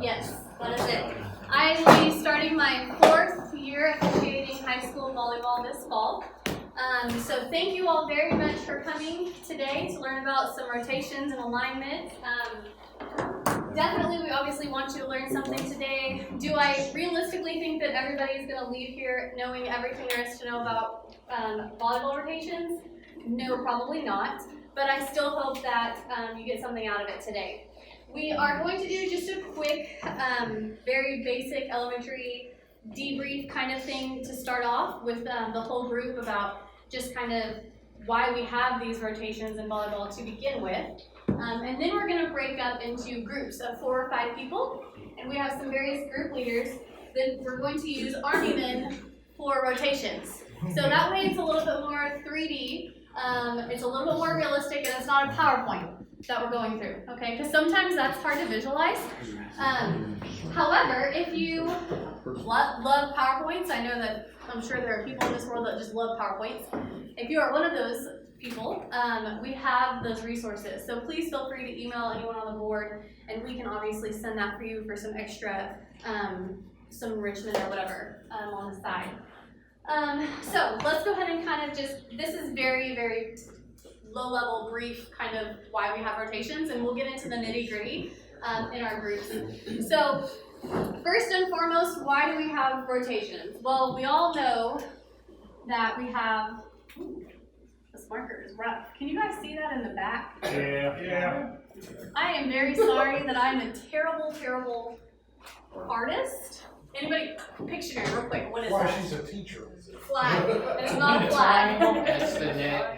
Yes, that is it. I will be starting my 4th year officiating high school volleyball this fall. So thank you all very much for coming today to learn about some rotations and alignment. Definitely, we obviously want you to learn something today. Do I realistically think that everybody is going to leave here knowing everything there is to know about volleyball rotations? No, probably not. But I still hope that you get something out of it today. We are going to do just a quick, very basic elementary debrief kind of thing to start off with the whole group about just kind of why we have these rotations in volleyball to begin with. And then we're going to break up into groups of 4 or 5 people, and we have some various group leaders that we're going to use Army men for rotations. So that way it's a little bit more 3D, it's a little bit more realistic, and it's not a PowerPoint that we're going through, okay? Because sometimes that's hard to visualize. However, if you love PowerPoints, I know that I'm sure there are people in this world that just love PowerPoints. If you are one of those people, we have those resources. So please feel free to email anyone on the board, and we can obviously send that for you for some extra, some enrichment or whatever on the side. So let's go ahead and kind of just, this is very, very low-level brief kind of why we have rotations, and we'll get into the nitty-gritty in our groups. So first and foremost, why do we have rotations? Well, we all know that we have, this marker is rough. Can you guys see that in the back? Yeah. I am very sorry that I'm a terrible, terrible artist. Anybody picture it real quick? What is that? She's a teacher. Flag. It's not a flag. That's the net.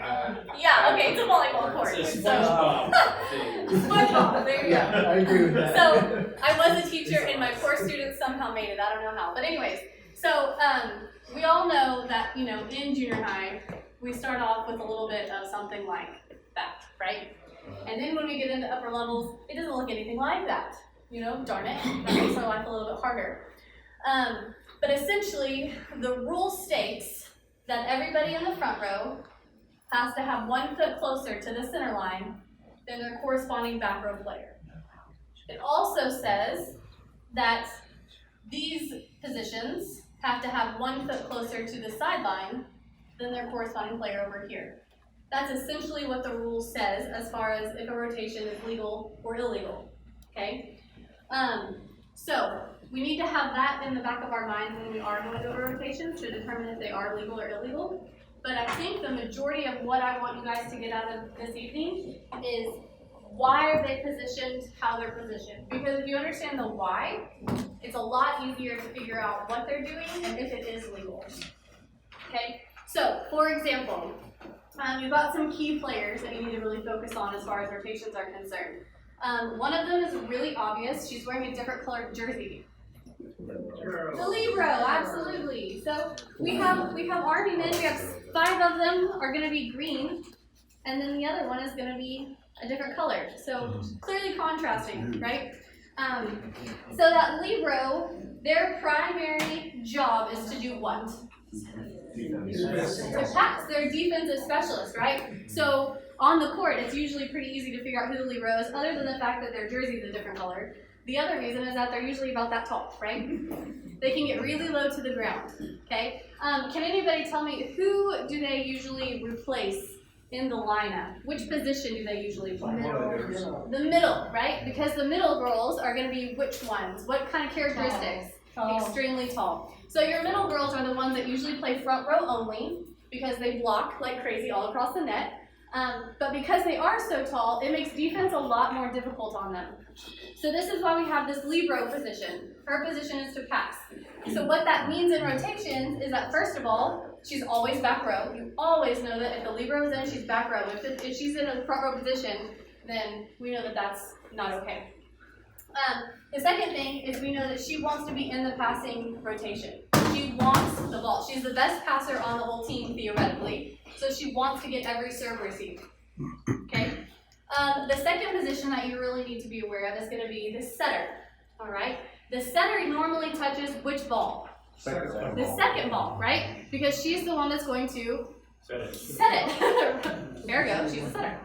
Yeah, okay, it's a volleyball court. It's a So, SpongeBob. SpongeBob, there you go. I agree with that. So, I was a teacher and my poor students somehow made it. I don't know how. But anyways, so we all know that, in junior high, we start off with a little bit of something like that, right? And then when we get into upper levels, it doesn't look anything like that. Darn it, that makes our life a little bit harder. But essentially, the rule states that everybody in the front row has to have 1 foot closer to the center line than their corresponding back row player. It also says that these positions have to have 1 foot closer to the sideline than their corresponding player over here. That's essentially what the rule says as far as if a rotation is legal or illegal, okay? So we need to have that in the back of our mind when we are going over rotations to determine if they are legal or illegal. But I think the majority of what I want you guys to get out of this evening is why are they positioned how they're positioned? Because if you understand the why, it's a lot easier to figure out what they're doing and if it is legal. Okay? So, for example, you've got some key players that you need to really focus on as far as rotations are concerned. One of them is really obvious. She's wearing a different colored jersey. The Libro, absolutely. So we have Army men. We have 5 of them are going to be green, and then the other one is going to be a different color. So clearly contrasting, right? So that Libro, their primary job is to do what? To pass. They're defensive specialists, right? So on the court, it's usually pretty easy to figure out who the Libro is, other than the fact that their jersey is a different color. The other reason is that they're usually about that tall, right? They can get really low to the ground, okay? Can anybody tell me who do they usually replace in the lineup? Which position do they usually play? The middle, right? Because the middle girls are going to be which ones? What kind of characteristics? Tall. Extremely tall. So your middle girls are the ones that usually play front row only because they block like crazy all across the net. But because they are so tall, it makes defense a lot more difficult on them. So this is why we have this Libro position. Her position is to pass. So what that means in rotations is that, first of all, she's always back row. You always know that if the Libro is in, she's back row. If she's in a front row position, then we know that that's not okay. The second thing is we know that she wants to be in the passing rotation. She wants the ball. She's the best passer on the whole team, theoretically. So she wants to get every serve received. Okay? The second position that you really need to be aware of is going to be the setter. All right? The setter normally touches which ball? The second ball, right? Because she's the one that's going to set it. There we go. She's a setter.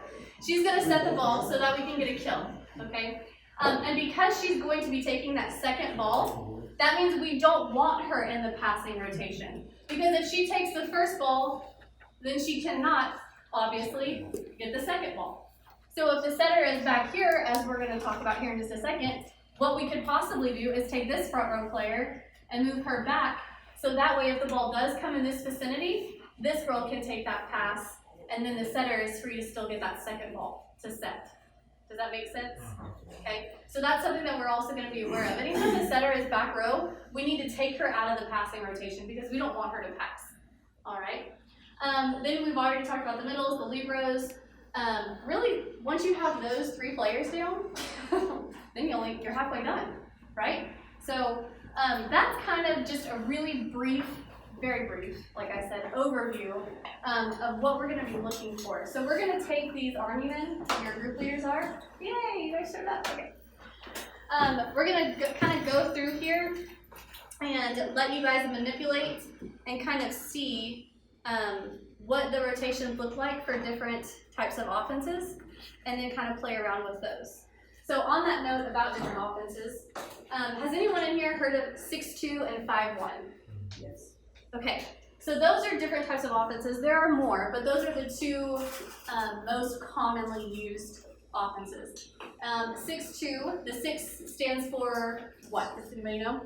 She's going to set the ball so that we can get a kill. Okay? And because she's going to be taking that second ball, that means we don't want her in the passing rotation. Because if she takes the first ball, then she cannot, obviously, get the second ball. So if the setter is back here, as we're going to talk about here in just a second, what we could possibly do is take this front row player and move her back, so that way if the ball does come in this vicinity, this girl can take that pass, and then the setter is free to still get that second ball to set. Does that make sense? Okay, so that's something that we're also going to be aware of. Anytime the setter is back row, we need to take her out of the passing rotation because we don't want her to pass. All right. Then we've already talked about the middles, the liberos. Really, once you have those 3 players down, then you're halfway done, right? So that's kind of just a really brief, very brief, like I said, overview of what we're going to be looking for. So we're going to take these army men, your group leaders are. Yay, you guys showed up. Okay. We're going to kind of go through here and let you guys manipulate and kind of see what the rotations look like for different types of offenses, and then kind of play around with those. So on that note about different offenses, has anyone in here heard of 6-2 and 5-1? Yes. Okay, so those are different types of offenses. There are more, but those are the 2 most commonly used offenses. 6-2, the 6 stands for what? Does anybody know?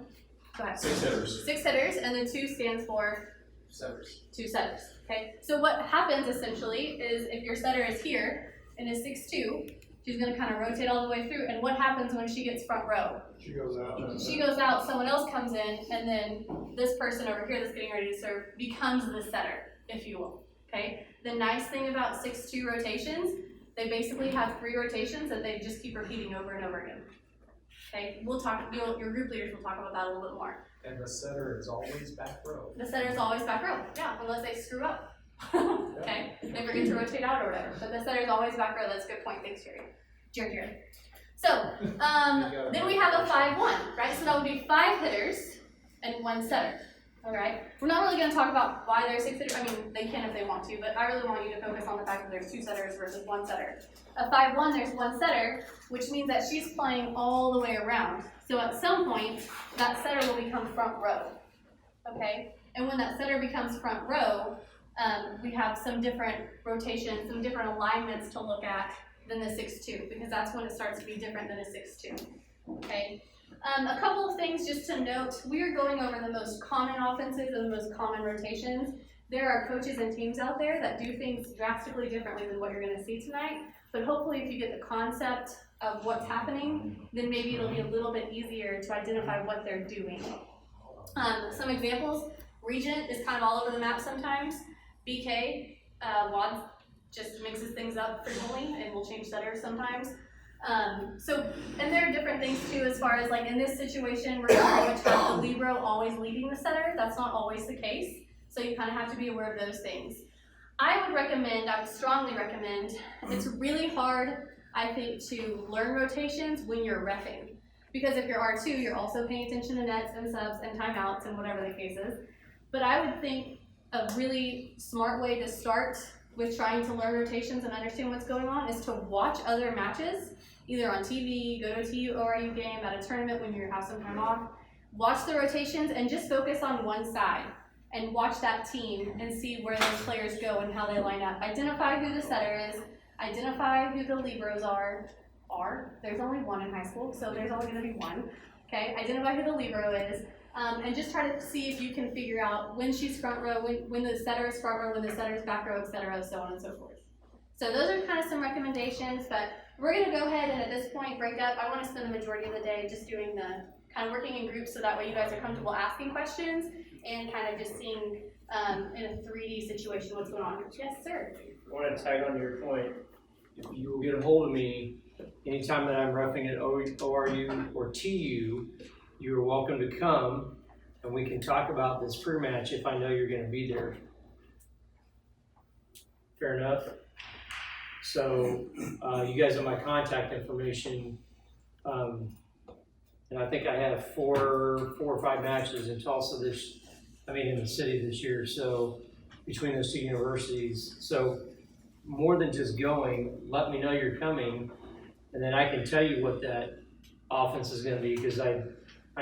Go ahead. 6 hitters. 6 hitters, and the 2 stands for? Setters. 2 setters. Okay, so what happens essentially is if your setter is here and is 6-2, she's going to kind of rotate all the way through, and what happens when she gets front row? She goes out. She goes out, someone else comes in, and then this person over here that's getting ready to serve becomes the setter, if you will. Okay, the nice thing about 6-2 rotations, they basically have 3 rotations that they just keep repeating over and over again. Okay, we'll talk, your group leaders will talk about that a little bit more. And the setter is always back row. The setter is always back row, yeah, unless they screw up. Okay, they forget to rotate out or whatever, but the setter is always back row. That's a good point. Thanks, Jerry. So, then we have a 5-1, right? So that would be 5 hitters and 1 setter. All right. We're not really going to talk about why there's 6 hitters. I mean, they can if they want to, but I really want you to focus on the fact that there's 2 setters versus 1 setter. A 5-1, there's 1 setter, which means that she's playing all the way around. So at some point, that setter will become front row. Okay. And when that setter becomes front row, we have some different rotations, some different alignments to look at than the 6-2, because that's when it starts to be different than a 6-2. Okay. A couple of things just to note. We are going over the most common offenses and the most common rotations. There are coaches and teams out there that do things drastically differently than what you're going to see tonight, but hopefully if you get the concept of what's happening, then maybe it'll be a little bit easier to identify what they're doing. Some examples: Regent is kind of all over the map sometimes. BK, WAD just mixes things up frequently and will change setters sometimes. And there are different things too, as far as like in this situation, we're going to pretty much have the libero always leading the setter. That's not always the case, so you kind of have to be aware of those things. I would strongly recommend, it's really hard, I think, to learn rotations when you're reffing. Because if you're R2, you're also paying attention to nets and subs and timeouts and whatever the case is. But I would think a really smart way to start with trying to learn rotations and understand what's going on is to watch other matches, either on TV, go to a TUORU game, at a tournament when you have some time off. Watch the rotations and just focus on one side and watch that team and see where those players go and how they line up. Identify who the setter is, identify who the liberos are. There's only 1 in high school, so there's only going to be 1. Okay, identify who the libero is, and just try to see if you can figure out when she's front row, when the setter is front row, when the setter is back row, etc., so on and so forth. So those are kind of some recommendations, but we're going to go ahead and at this point break up. I want to spend the majority of the day just doing the kind of working in groups, so that way you guys are comfortable asking questions and kind of just seeing in a 3D situation what's going on. Yes, sir. I want to tag on to your point. If you will get a hold of me anytime that I'm roughing at ORU or TU, you're welcome to come and we can talk about this pre-match if I know you're going to be there. Fair enough? So you guys have my contact information, and I think I have four or five matches in Tulsa in the city this year, so between those 2 universities. So more than just going, let me know you're coming, and then I can tell you what that offense is gonna be, because I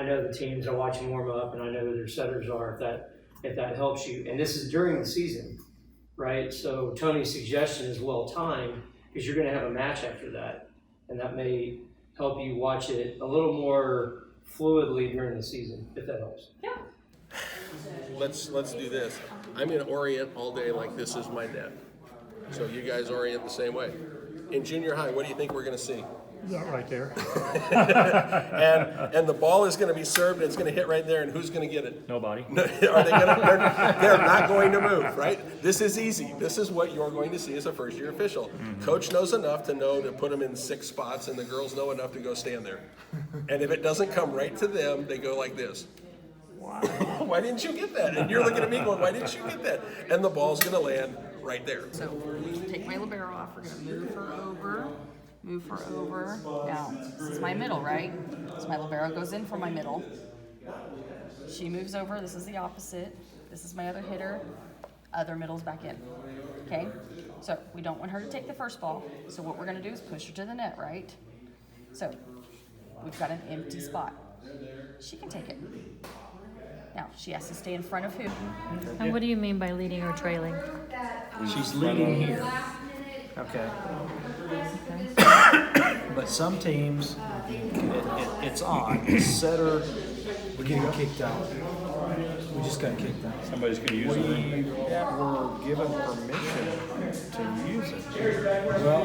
know the teams, I watch them warm up, and I know who their setters are, if that helps you. And this is during the season, right? So Tony's suggestion is well timed, because you're gonna have a match after that, and that may help you watch it a little more fluidly during the season, if that helps. Yeah. Let's do this. I'm gonna orient all day like this is my net. So you guys orient the same way. In junior high, what do you think we're gonna see? Yeah, right there. And the ball is gonna be served, and it's gonna hit right there, and who's gonna get it? Nobody. Are they gonna, they're not going to move, right? This is easy. This is what you're going to see as a first year official. Coach knows enough to know to put them in 6 spots, and the girls know enough to go stand there. And if it doesn't come right to them, they go like this. Why didn't you get that? And you're looking at me going, why didn't you get that? And the ball's gonna land right there. So we're going to take my libero off. We're going to move her over. Now, this is my middle, right? So my libero goes in for my middle. She moves over. This is the opposite. This is my other hitter. Other middle's back in. Okay? So we don't want her to take the first ball. So what we're going to do is push her to the net, right? So we've got an empty spot. She can take it. Now, she has to stay in front of who? And what do you mean by leading or trailing? She's leading here. Okay. But some teams, it's on. Setter, we're getting kicked out. We just got kicked out. Somebody's gonna use it. We were given permission to use it. Well,